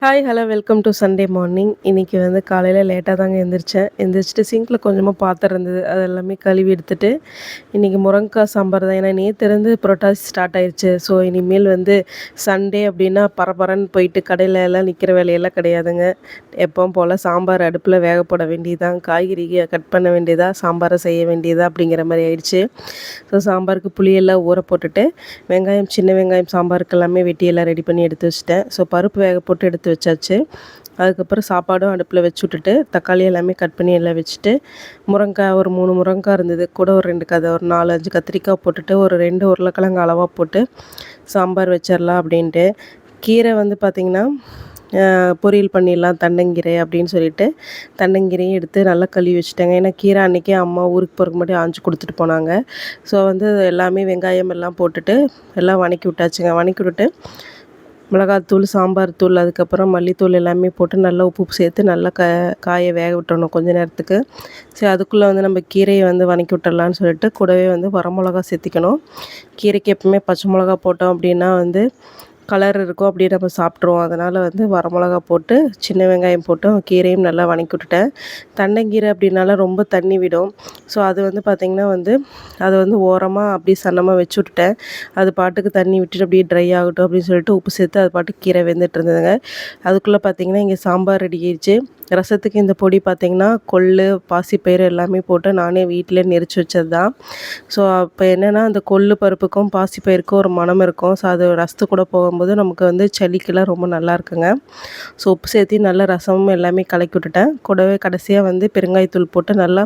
Hi hello welcome to Sunday morning. இன்றைக்கி வந்து காலையில் லேட்டாக தாங்க எந்திரிச்சேன். எந்திரிச்சிட்டு சிங்கில் கொஞ்சமாக பாத்திரம் இருந்தது, அது எல்லாமே கழுவி எடுத்துட்டு இன்றைக்கி முருங்கைக்காய் சாம்பார் தான். ஏன்னா நேற்றிருந்து புரட்டாசி ஸ்டார்ட் ஆயிடுச்சு. ஸோ இனிமேல் வந்து சண்டே அப்படின்னா பரபரன்னு போயிட்டு கடையில் எல்லாம் நிற்கிற வேலையெல்லாம் கிடையாதுங்க. எப்பவும் போல் சாம்பார் அடுப்பில் வேக போட வேண்டியதான், காய்கறி கட் பண்ண வேண்டியதா, சாம்பாரை செய்ய வேண்டியதா அப்படிங்கிற மாதிரி ஆயிடுச்சு. ஸோ சாம்பாருக்கு புளியெல்லாம் ஊற போட்டுட்டு வெங்காயம், சின்ன வெங்காயம் சாம்பாருக்கு எல்லாமே வெட்டி எல்லாம் ரெடி பண்ணி எடுத்து வச்சுட்டேன். ஸோ பருப்பு வேக போட்டு எடுத்து வச்சாச்சு. அதுக்கப்புறம் சாப்பாடும் அடுப்பில் வச்சு விட்டுட்டு தக்காளி எல்லாமே கட் பண்ணி எல்லாம் வச்சுட்டு முருங்கைக்காய் ஒரு 3 முருங்கைக்காய் இருந்தது, கூட ஒரு 2 ஒரு 4, 5 கத்திரிக்காய் போட்டுட்டு ஒரு 2 உருளைக்கிழங்கு அளவாக போட்டு சாம்பார் வச்சிடலாம் அப்படின்ட்டு. கீரை வந்து பார்த்திங்கன்னா பொரியல் பண்ணிடலாம் தண்டங்கீரை அப்படின்னு சொல்லிட்டு தண்டங்கீரையும் எடுத்து நல்லா கழுவி வச்சுட்டேங்க. ஏன்னா கீரை அன்றைக்கே அம்மா ஊருக்கு போகிறக்கு முன்னாடி ஆஞ்சு கொடுத்துட்டு போனாங்க. ஸோ வந்து எல்லாமே வெங்காயம் எல்லாம் போட்டுட்டு எல்லாம் வதக்கி விட்டாச்சுங்க. வதக்கி விட்டுட்டு மிளகாத்தூள், சாம்பார் தூள், அதுக்கப்புறம் மல்லித்தூள் எல்லாமே போட்டு நல்லா உப்பு சேர்த்து நல்லா காயை வேக விட்டுறணும் கொஞ்ச நேரத்துக்கு. சரி, அதுக்குள்ளே வந்து நம்ம கீரையை வந்து வதக்கி விட்டுறலான்னு சொல்லிட்டு கூடவே வந்து வரமிளகா சேர்த்திக்கணும். கீரைக்கு எப்பவுமே பச்சை மிளகா போட்டோம் அப்படின்னா வந்து கலர் இருக்கும், அப்படியே நம்ம சாப்பிட்ருவோம். அதனால் வந்து வரமிளகா போட்டு சின்ன வெங்காயம் போட்டு கீரையும் நல்லா வதக்கி விட்டுட்டேன். தண்டங்கீரை அப்படின்னால ரொம்ப தண்ணி விடும். ஸோ அது வந்து பார்த்திங்கன்னா வந்து அதை வந்து ஓரமாக அப்படியே சன்னமாக வச்சு விட்டுட்டேன். அது பாட்டுக்கு தண்ணி விட்டுட்டு அப்படியே ட்ரை ஆகட்டும் அப்படின்னு சொல்லிட்டு உப்பு சேர்த்து அது பாட்டுக்கு கீரை வெந்துட்டு இருந்ததுங்க. அதுக்குள்ளே பார்த்திங்கன்னா இங்கே சாம்பார் ரெடி ஆயிடுச்சு. ரசத்துக்கு இந்த பொடி பார்த்திங்கன்னா கொள்ளு, பாசிப்பயிறு எல்லாமே போட்டு நானே வீட்டிலே நெரிச்சு வச்சது தான். ஸோ அப்போ என்னென்னா அந்த கொள்ளு பருப்புக்கும் பாசிப்பயிறுக்கும் ஒரு மணம் இருக்கும். ஸோ அது ரசத்து கூட போகும்போது நமக்கு வந்து சளிக்கெல்லாம் ரொம்ப நல்லா இருக்குங்க. ஸோ உப்பு சேர்த்து நல்லா ரசமும் எல்லாமே கலக்கி விட்டுட்டேன். கூடவே கடைசியாக வந்து பெருங்காயத்தூள் போட்டு நல்லா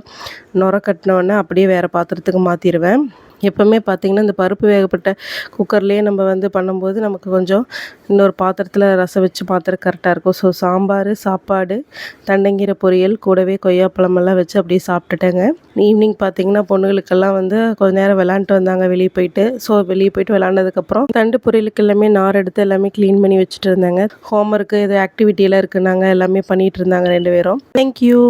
நுர கட்டினோடனே அப்படியே வேறு பாத்திரத்துக்கு மாற்றிடுவேன். எப்போவுமே பார்த்திங்கன்னா இந்த பருப்பு வேகப்பட்ட குக்கர்லேயே நம்ம வந்து பண்ணும்போது நமக்கு கொஞ்சம் இன்னொரு பாத்திரத்தில் ரசம் வச்சு பாத்திரம் கரெக்டாக இருக்கும். ஸோ சாம்பார், சாப்பாடு, தண்டங்கீரை பொரியல், கூடவே கொய்யாப்பழமெல்லாம் வச்சு அப்படியே சாப்பிட்டுட்டேங்க. ஈவினிங் பார்த்திங்கன்னா பொண்ணுகளுக்கெல்லாம் வந்து கொஞ்ச நேரம் விளாண்டுட்டு வந்தாங்க வெளியே போயிட்டு. ஸோ வெளியே போயிட்டு விளாண்டதுக்கப்புறம் தண்டு பொரியலுக்கு எல்லாமே நார் எடுத்து எல்லாமே க்ளீன் பண்ணி வச்சுட்டு இருந்தாங்க. ஹோம்ஒர்க்கு இது ஆக்டிவிட்டியெல்லாம் இருக்குன்னாங்க, எல்லாமே பண்ணிகிட்டு இருந்தாங்க 2 பேரும். தேங்க்யூ.